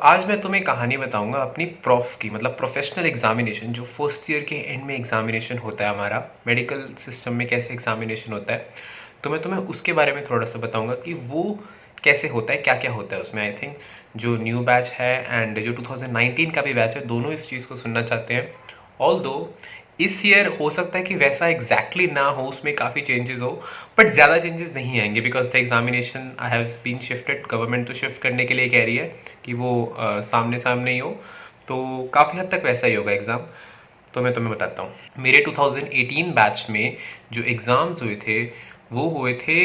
आज मैं तुम्हें कहानी बताऊंगा अपनी प्रॉफ की, मतलब प्रोफेशनल एग्जामिनेशन, जो फर्स्ट ईयर के एंड में एग्जामिनेशन होता है हमारा मेडिकल सिस्टम में, कैसे एग्जामिनेशन होता है। तो मैं तुम्हें उसके बारे में थोड़ा सा बताऊंगा कि वो कैसे होता है, क्या क्या होता है उसमें। आई थिंक जो न्यू बैच है एंड जो 2019 का भी बैच है, दोनों इस चीज़ को सुनना चाहते हैं। ऑल दो इस ईयर हो सकता है कि वैसा एग्जैक्टली ना हो, उसमें काफ़ी चेंजेस हो, बट ज़्यादा चेंजेस नहीं आएंगे because the examination I have been shifted. Government तो शिफ्ट करने के लिए कह रही है कि वो सामने सामने ही हो, तो काफ़ी हद तक वैसा ही होगा एग्ज़ाम। तो मैं तुम्हें बताता हूँ, मेरे 2018 बैच में जो एग्ज़ाम्स हुए थे वो हुए थे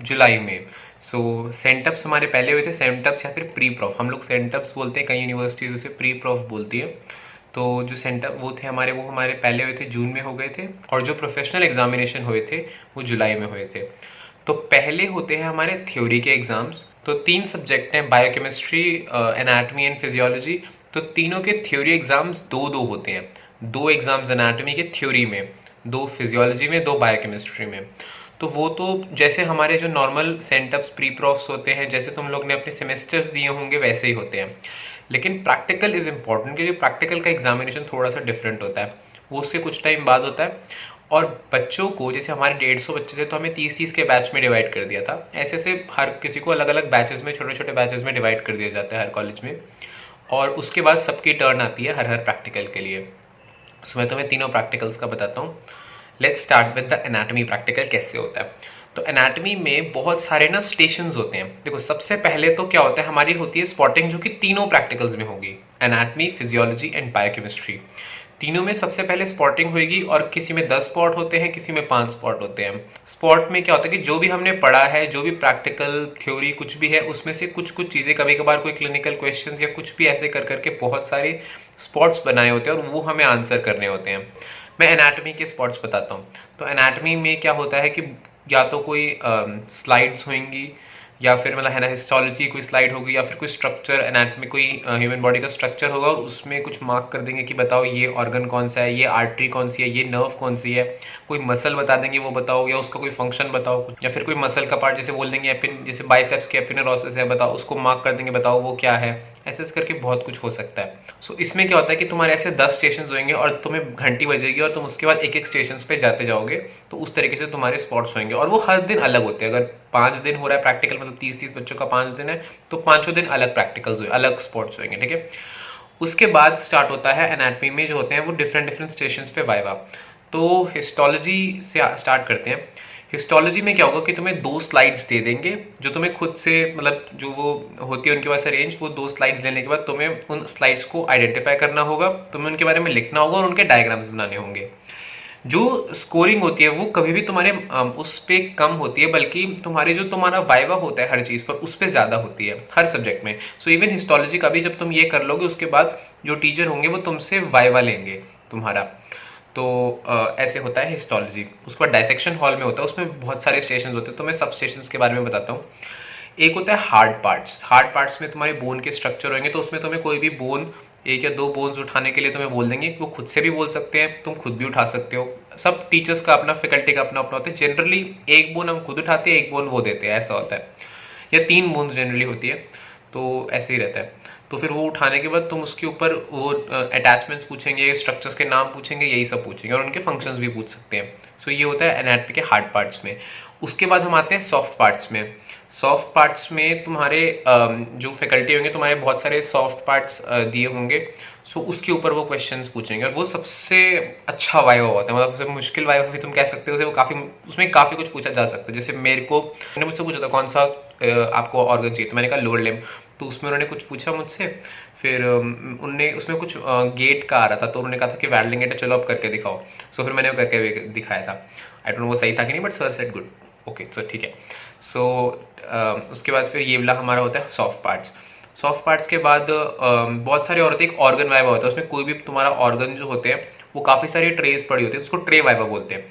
जुलाई में। सेंटअप्स हमारे पहले हुए थे, सेंटअप्स या फिर प्री प्रॉफ, हम लोग सेंटअप्स बोलते हैं, कई यूनिवर्सिटीज़ उसे प्री प्रॉफ बोलती है। तो जो सेंटर वो थे हमारे, वो हमारे पहले हुए थे, जून में हो गए थे, और जो प्रोफेशनल एग्जामिनेशन हुए थे वो जुलाई में हुए थे। तो पहले होते हैं हमारे थ्योरी के एग्जाम्स। तो 3 सब्जेक्ट हैं, बायोकेमिस्ट्री, एनाटमी एंड फिजियोलॉजी। तो तीनों के थ्योरी एग्जाम्स दो दो होते हैं, 2 एग्जाम्स एनाटमी के थ्योरी में, 2 फिजियोलॉजी में, 2 बायोकेमिस्ट्री में। तो वो तो जैसे हमारे जो नॉर्मल सेंटअप्स प्री प्रॉफ्स होते हैं, जैसे तुम लोग ने अपने सेमेस्टर्स दिए होंगे, वैसे ही होते हैं। लेकिन प्रैक्टिकल इज़ इम्पॉर्टेंट, क्योंकि प्रैक्टिकल का एग्जामिनेशन थोड़ा सा डिफरेंट होता है, वो उससे कुछ टाइम बाद होता है। और बच्चों को, जैसे हमारे 150 बच्चे थे तो हमें 30-30 के बैच में डिवाइड कर दिया था। ऐसे ऐसे हर किसी को अलग अलग बैचेस में, छोटे छोटे बैचेस में डिवाइड कर दिया जाता है हर कॉलेज में। और उसके बाद सबकी टर्न आती है हर हर प्रैक्टिकल के लिए। मैं तुम्हें तीनों प्रैक्टिकल्स का बताता हूँ। Let's start with the anatomy practical, कैसे होता है। तो एनाटमी में बहुत सारे ना स्टेशंस होते हैं। देखो, सबसे पहले तो क्या होता है, हमारी होती है स्पॉटिंग, जो कि तीनों प्रैक्टिकल्स में होगी, एनाटमी, फिजियोलॉजी एंड बायोकेमिस्ट्री। तीनों में सबसे पहले स्पॉटिंग होगी, और किसी में 10 स्पॉट होते हैं, किसी में 5 स्पॉट होते हैं। स्पॉट में क्या होता है कि जो भी हमने पढ़ा है, जो भी प्रैक्टिकल थ्योरी कुछ भी है, उसमें से कुछ कुछ चीज़ें, कभी कभार कोई क्लिनिकल क्वेश्चंस या कुछ भी ऐसे कर करके बहुत सारे स्पॉट्स बनाए होते हैं और वो हमें आंसर करने होते हैं। मैं एनाटमी के स्पॉट्स बताता हूँ। तो एनाटमी में क्या होता है कि या तो कोई स्लाइड्स होंगी, या फिर मतलब है ना, हिस्टोलॉजी की कोई स्लाइड होगी, या फिर कोई स्ट्रक्चर, एनाटमी कोई ह्यूमन बॉडी का स्ट्रक्चर होगा, और उसमें कुछ मार्क कर देंगे कि बताओ ये ऑर्गन कौन सा है, ये आर्टरी कौन सी है, ये नर्व कौन सी है। कोई मसल बता देंगे, वो बताओ, या उसका कोई फंक्शन बताओ कुछ, या फिर कोई मसल का पार्ट जैसे बोल देंगे, जैसे बाइसेप्स के एपिनेरोसिस है, बताओ उसको मार्क कर देंगे, बताओ वो क्या है। ऐसे करके बहुत कुछ हो सकता है। इसमें क्या होता है कि तुम्हारे ऐसे 10 स्टेशन होंगे और तुम्हें घंटी बजेगी, और तुम उसके बाद एक एक स्टेशन पे जाते जाओगे। तो उस तरीके से तुम्हारे स्पॉट्स होंगे, और वो हर दिन अलग होते हैं। अगर 5 दिन हो रहा है प्रैक्टिकल, मतलब 30-30 बच्चों का 5 दिन है, तो पांचों दिन अलग प्रैक्टिकल्स हुए, अलग स्पॉट्स होंगे, ठीक है। उसके बाद स्टार्ट होता है एनाटमी में, जो होते हैं वो डिफरेंट डिफरेंट स्टेशंस पे वाइवा। तो हिस्टोलॉजी से स्टार्ट करते हैं। हिस्टोलॉजी में क्या होगा कि तुम्हें 2 स्लाइड्स दे देंगे, जो तुम्हें खुद से, मतलब जो वो होती है उनके पास अरेंज, वो 2 स्लाइड्स लेने के बाद तुम्हें उन स्लाइड्स को आइडेंटिफाई करना होगा, तुम्हें उनके बारे में लिखना होगा, और उनके डायग्राम्स बनाने होंगे। जो स्कोरिंग होती है वो कभी भी तुम्हारे उस पे कम होती है, बल्कि तुम्हारे जो तुम्हारा वाइवा होता है हर चीज पर, उस पे ज्यादा होती है हर सब्जेक्ट में। इवन हिस्टोलॉजी का भी जब तुम ये कर लोगे, उसके बाद जो टीचर होंगे वो तुमसे वाइवा लेंगे तुम्हारा। तो ऐसे होता है हिस्टोलॉजी। उसके बाद डायसेक्शन हॉल में होता है, उसमें बहुत सारे स्टेशन होते हैं, तो मैं सब स्टेशन के बारे में बताता हूँ। एक होता है हार्ड पार्ट्स। हार्ड पार्ट्स में तुम्हारे बोन के स्ट्रक्चर होंगे, तो उसमें तुम्हें कोई भी बोन, 1 या 2 बोन्स उठाने के लिए तुम्हें बोल देंगे। वो खुद से भी बोल सकते हैं, तुम खुद भी उठा सकते हो। सब टीचर्स का अपना, फैकल्टी का अपना अपना होता है। जनरली 1 बोन हम खुद उठाते हैं, 1 बोन वो देते हैं, ऐसा होता है। या 3 बोन्स जनरली होती है, तो ऐसे ही रहता है। तो फिर वो उठाने के बाद तुम उसके ऊपर वो अटैचमेंट्स पूछेंगे, स्ट्रक्चर्स के नाम पूछेंगे, यही सब पूछेंगे, और उनके फंक्शंस भी पूछ सकते हैं। ये होता है एनाटॉमी के हार्ड पार्ट्स में। उसके बाद हम आते हैं सॉफ्ट पार्ट्स में। सॉफ्ट पार्ट्स में तुम्हारे जो फैकल्टी होंगे, तुम्हारे बहुत सारे सॉफ्ट पार्ट्स दिए होंगे। उसके ऊपर वो क्वेश्चंस पूछेंगे, और वो सबसे अच्छा वाइवा होता है, मतलब सबसे मुश्किल वाइवा भी तुम कह सकते हो। वो काफी, उसमें काफी कुछ पूछा जा सकता है। जैसे मैंने मुझसे पूछा था कौन सा आपको ऑर्गन चाहिए, तो मैंने कहा लोअर लिम्ब। तो उसमें उन्होंने कुछ पूछा मुझसे। फिर उनने उसमें कुछ गेट का आ रहा था, तो उन्होंने कहा था कि वैडलिंग गेट है, चलो अब करके दिखाओ। फिर मैंने वो करके दिखाया था। आई डोंट नो वो सही था कि नहीं, but sir said good, okay, ठीक है। उसके बाद फिर ये वाला हमारा होता है सॉफ्ट पार्ट्स। सॉफ्ट पार्ट्स के बाद बहुत सारे और होते हैं। एक ऑर्गन वाइवा होता है, उसमें कोई भी तुम्हारा ऑर्गन जो होते हैं, वो काफ़ी सारी ट्रेस पड़ी होती है, उसको ट्रे वाइवा बोलते हैं।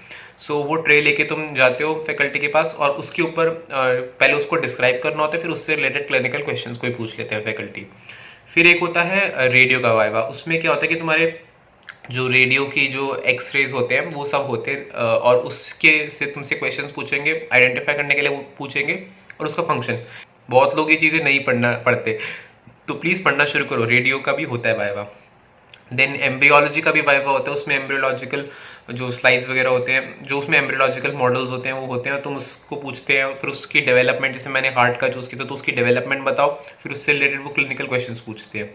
वो ट्रे लेके तुम जाते हो फैकल्टी के पास, और उसके ऊपर पहले उसको डिस्क्राइब करना होता है, फिर उससे रिलेटेड क्लिनिकल क्वेश्चंस कोई पूछ लेते हैं फैकल्टी। फिर एक होता है रेडियो का वाइवा। उसमें क्या होता है कि तुम्हारे जो रेडियो की जो एक्सरेज होते हैं वो सब होते हैं, और उसके से तुमसे क्वेश्चंस पूछेंगे, आइडेंटिफाई करने के लिए वो पूछेंगे, और उसका फंक्शन। बहुत लोग ये चीज़ें नहीं पढ़ते। तो प्लीज़ पढ़ना शुरू करो, रेडियो का भी होता है वाइवा। देन एम्ब्रियोलॉजी का भी वाइवा होता है, उसमें एम्ब्रियोलॉजिकल जो स्लाइड्स वगैरह होते हैं, जो उसमें एम्ब्रियोलॉजिकल मॉडल्स होते हैं वो होते हैं, तुम उसको पूछते हैं, फिर उसकी डेवलपमेंट, जैसे मैंने हार्ट का चूज़ किया तो उसकी डेवलपमेंट बताओ, फिर उससे रिलेटेड वो क्लिनिकल क्वेश्चंस पूछते हैं।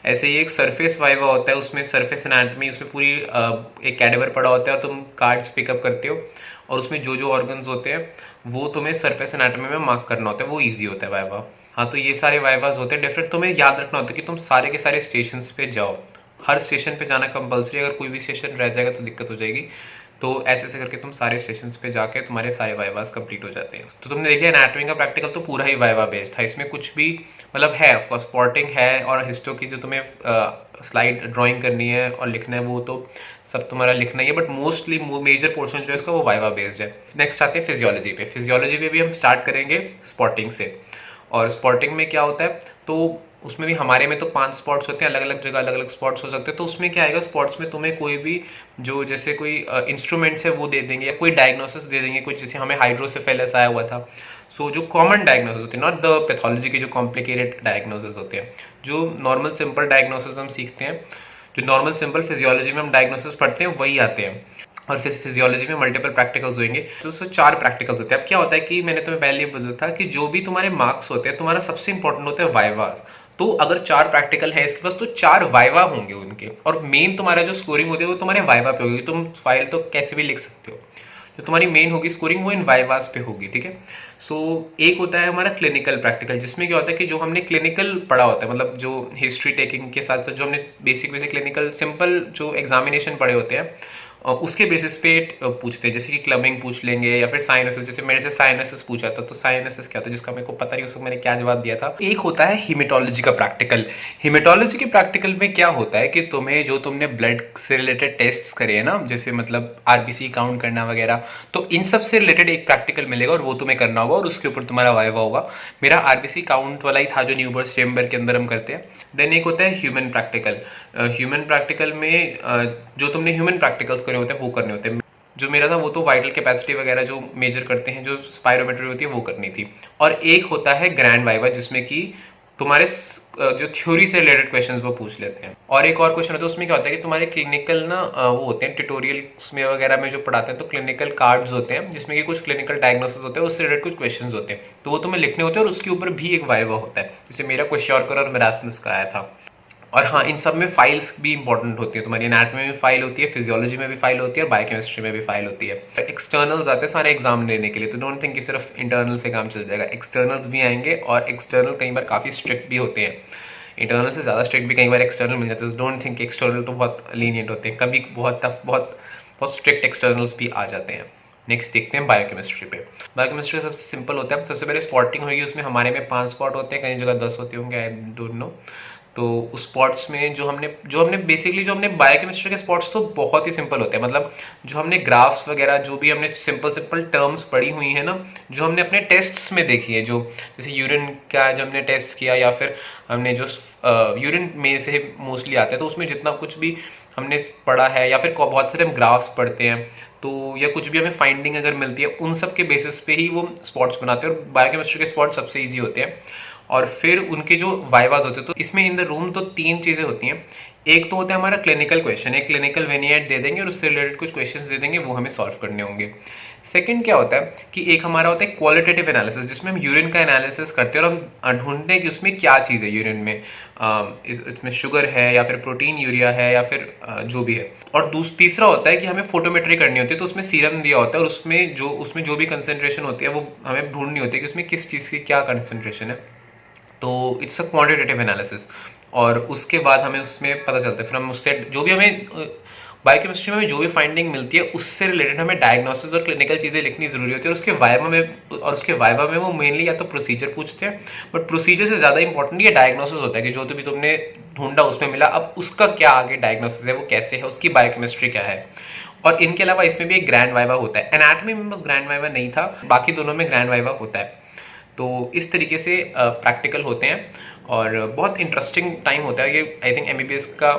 ऐसे ही एक सरफेस वाइवा होता है, उसमें सरफेस एनाटमी, उसमें पूरी एक कैडेवर पड़ा होता है और तुम कार्ड्स पिकअप करते हो और उसमें जो जो ऑर्गन्स होते हैं वो तुम्हें सरफेस एनाटमी में मार्क करना होता है, वो ईजी होता है वाइवा। हाँ, तो ये सारे वाइवाज होते हैं डिफरेंट, तुम्हें याद रखना होता है कि तुम सारे के सारे स्टेशन पे जाओ, हर स्टेशन पे जाना कंपलसरी, अगर कोई भी स्टेशन रह जाएगा तो दिक्कत हो जाएगी। तो ऐसे ऐसे करके तुम सारे स्टेशन पे जाके तुम्हारे सारे वाइवास कंप्लीट हो जाते हैं। तो तुमने देखिए एनाटॉमी का प्रैक्टिकल तो पूरा ही वाइवा बेस्ड था, इसमें कुछ भी मतलब है ऑफकोर्स स्पॉटिंग है और हिस्टो की जो तुम्हें स्लाइड ड्राइंग करनी है और लिखना है वो तो सब तुम्हारा लिखना ही है, बट मोस्टली मेजर पोर्शन जो है इसका वो वाइवा बेस्ड है। नेक्स्ट आते हैं फिजियोलॉजी पे। फिजियोलॉजी पे भी हम स्टार्ट करेंगे स्पॉटिंग से। और स्पॉटिंग में क्या होता है, तो उसमें भी हमारे में तो 5 स्पॉट्स होते हैं, अलग अलग जगह अलग अलग स्पॉट्स हो सकते हैं। तो उसमें क्या आएगा, स्पॉट्स में तुम्हें कोई भी जो जैसे कोई इंस्ट्रूमेंट्स है वो दे देंगे या कोई डायग्नोसिस दे देंगे, कुछ जैसे हमें हाइड्रोसेफेलस आया हुआ था। सो जो कॉमन डायग्नोसिस होते हैं, नॉट द पैथोलॉजी के जो कॉम्प्लिकेटेड डायग्नोसिस होते हैं, जो नॉर्मल सिंपल डायग्नोसिस हम सीखते हैं, जो नॉर्मल सिंपल फिजियोलॉजी में हम डायग्नोसिस पढ़ते हैं वही आते हैं। और फिर फिजियोलॉजी में मल्टीपल प्रैक्टिकल्स होंगे, तो उसमें 4 प्रैक्टिकल्स होते हैं। अब क्या होता है कि मैंने तुम्हें पहले बोला था कि जो भी तुम्हारे मार्क्स होते हैं, तुम्हारा सबसे इंपॉर्टेंट होता है वाइवास। तो अगर 4 प्रैक्टिकल है इसके पास तो 4 वाइवा होंगे उनके, और मेन तुम्हारा जो स्कोरिंग होती है वो तुम्हारे वाइवा पे होगी। तुम फाइल तो कैसे भी लिख सकते हो, जो तुम्हारी मेन होगी स्कोरिंग वो इन वाइवास पे होगी, ठीक है। सो एक होता है हमारा क्लिनिकल प्रैक्टिकल, जिसमें क्या होता है कि जो हमने क्लिनिकल पढ़ा होता है, मतलब जो हिस्ट्री टेकिंग के साथ साथ जो हमने बेसिक बेसिक क्लिनिकल सिंपल जो एग्जामिनेशन पढ़े होते हैं उसके बेसिस पे पूछते हैं, जैसे कि क्लबिंग पूछ लेंगे या फिर साइनसिस। जैसे मेरे से साइनसिस पूछा था, तो साइनसिस क्या था जिसका मेरे को पता नहीं, उसको मैंने क्या जवाब दिया था। एक होता है हिमेटोलॉजी का प्रैक्टिकल। हिमेटोलॉजी के प्रैक्टिकल में क्या होता है कि तुम्हें जो तुमने ब्लड से रिलेटेड टेस्ट करे है ना, जैसे मतलब आरबीसी काउंट करना वगैरह, तो इन सब से रिलेटेड एक प्रैक्टिकल मिलेगा और वो तुम्हें करना होगा और उसके ऊपर तुम्हारा वाइवा होगा। मेरा आरबीसी काउंट वाला ही था जो न्यूबर्स चेम्बर के अंदर हम करते हैं। देन एक होता है ह्यूमन प्रैक्टिकल। ह्यूमन प्रैक्टिकल में जो तुमने ह्यूमन प्रैक्टिकल्स करे होते हैं वो करने होते हैं। जो मेरा था वो तो वाइटल कैपेसिटी वगैरह जो मेजर करते हैं, जो स्पायरोमेट्री होती है वो करनी थी। और एक होता है ग्रैंड वाइवा, जिसमें कि तुम्हारे जो थ्योरी से रिलेटेड क्वेश्चंस वो पूछ लेते हैं। और एक और क्वेश्चन होता है, उसमें क्या होता है कि तुम्हारे क्लिनिकल ना वो होते हैं ट्यूटोरियल्स में वगैरह में जो पढ़ाते हैं, तो क्लिनिकल कार्ड्स होते हैं जिसमें कि कुछ क्लिनिकल डायग्नोसिस होते हैं, उससे रिलेटेड कुछ क्वेश्चंस होते हैं, तो वो तुम्हें लिखने होते हैं और उसके ऊपर भी एक वाइवा होता है, जैसे मेरा क्वेश्चन और मेरास्मस का आया था। और हाँ, इन सब में फाइल्स भी इंपॉर्टेंट होती है, तुम्हारी एनाटॉमी में भी फाइल होती है, फिजियोलॉजी में भी फाइल होती है, बायोकेमिस्ट्री में भी फाइल होती है। एक्सटर्नल्स आते हैं सारे एग्जाम देने के लिए, तो डोंट थिंक कि सिर्फ इंटरनल से काम चल जाएगा, एक्सटर्नल्स भी आएंगे और एक्सटर्नल कई बार काफ़ी स्ट्रिक्ट भी होते हैं। इंटरनल से ज़्यादा स्ट्रिक्ट भी कई बार एक्सटर्नल मिल जाते हैं, डोंट थिंक एक्सटर्नल तो बहुत लीनियंट होते हैं, कभी बहुत टफ बहुत बहुत स्ट्रिक्ट एक्सटर्नल्स भी आ जाते हैं। नेक्स्ट देखते हैं बायोकेमिस्ट्री पे। बायोकेमिस्ट्री सबसे सिंपल होता है, सबसे पहले स्पॉटिंग होगी, उसमें हमारे में 5 स्पॉट होते हैं, कई जगह 10 होते होंगे, आई डोंट नो। तो उस स्पॉट्स में जो हमने बेसिकली जो हमने बायोकेमिस्ट्री के स्पॉट्स तो बहुत ही सिंपल होते हैं, मतलब जो हमने ग्राफ्स वगैरह जो भी हमने सिंपल सिंपल टर्म्स पढ़ी हुई है ना, जो हमने अपने टेस्ट्स में देखी है, जो जैसे यूरिन का जो हमने टेस्ट किया या फिर हमने जो यूरिन में से मोस्टली आते हैं, तो उसमें जितना कुछ भी हमने पढ़ा है या फिर बहुत सारे हम ग्राफ्स पढ़ते हैं, तो या कुछ भी हमें फाइंडिंग अगर मिलती है, उन सब के बेसिस पे ही वो स्पॉट्स बनाते हैं, और बायोकेमिस्ट्री के स्पॉट सबसे ईजी होते हैं। और फिर उनके जो वाइवाज होते हैं, तो इसमें इन द रूम तो 3 चीजें होती हैं। एक तो होता है हमारा क्लिनिकल क्वेश्चन, एक क्लिनिकल विनियड दे देंगे और उससे रिलेटेड कुछ क्वेश्चंस दे देंगे, वो हमें सॉल्व करने होंगे। सेकंड क्या होता है कि एक हमारा होता है क्वालिटेटिव एनालिसिस, जिसमें हम यूरिन का एनालिसिस करते हैं और हम ढूंढते हैं कि उसमें क्या चीज़ है यूरिन में, इसमें शुगर है या फिर प्रोटीन यूरिया है या फिर जो भी है। और तीसरा होता है कि हमें फोटोमेट्री करनी होती है, तो उसमें सीरम दिया होता है और उसमें जो भी कंसेंट्रेशन होती है वो हमें ढूंढनी होती है कि उसमें किस चीज़ की क्या कंसेंट्रेशन है। तो इट्स अ क्वांटिटेटिव एनालिसिस, और उसके बाद हमें उसमें पता चलता है, फिर हम उससे जो भी हमें बायोकेमिस्ट्री में जो भी फाइंडिंग मिलती है उससे रिलेटेड हमें डायग्नोसिस और क्लिनिकल चीज़ें लिखनी जरूरी होती है। और उसके वाइवा में वो मेनली या तो प्रोसीजर पूछते हैं, बट प्रोसीजर से ज़्यादा इंपॉर्टेंट ये डायग्नोसिस होता है कि जो भी तुमने ढूंढा उसमें मिला, अब उसका क्या आगे डायग्नोसिस है, वो कैसे है, उसकी बायोकेमिस्ट्री क्या है। और इनके अलावा इसमें भी एक ग्रैंड वाइवा होता है। एनाटॉमी में बस ग्रैंड वाइवा नहीं था, बाकी दोनों में ग्रैंड वाइवा होता है। तो इस तरीके से प्रैक्टिकल होते हैं और बहुत इंटरेस्टिंग टाइम होता है ये, आई थिंक एमबीबीएस का।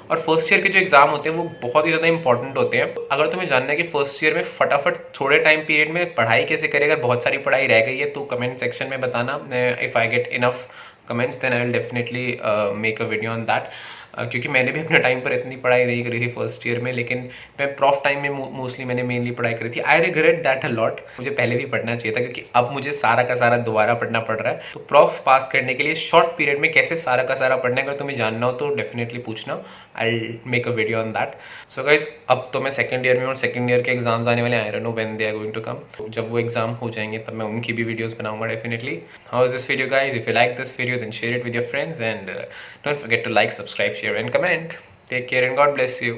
और फर्स्ट ईयर के जो एग्जाम होते हैं वो बहुत ही ज़्यादा इंपॉर्टेंट होते हैं। अगर तुम्हें जानना है कि फर्स्ट ईयर में फटाफट थोड़े टाइम पीरियड में पढ़ाई कैसे करें, अगर बहुत सारी पढ़ाई रह गई है तो कमेंट सेक्शन में बताना, if I get enough comments, then I will definitely make a video on that. क्योंकि मैंने भी अपने टाइम पर इतनी पढ़ाई नहीं करी थी फर्स्ट ईयर में, लेकिन मैं प्रॉफ टाइम में मोस्टली मैंने मेनली पढ़ाई करी थी। I regret that a lot, मुझे पहले भी पढ़ना चाहिए था, क्योंकि अब मुझे सारा का सारा दोबारा पढ़ना पड़ रहा है। तो प्रॉफ पास करने के लिए शॉर्ट पीरियड में कैसे सारा का सारा पढ़ना है, अगर तुम्हें जानना हो तो डेफिनेटली पूछना, I make a video on that. So guys, अब तो मैं सेकंड ईयर में, और सेकंड ईयर के एग्जाम्स आने वाले, I don't know when they are going to come. तो जब वो एग्जाम हो जाएंगे तब मैं उनकी भी वीडियोस बनाऊंगा definitely. How is this video guys? If you like this video then share it with your friends, and don't forget to like, subscribe, share and comment. Take care and God bless you.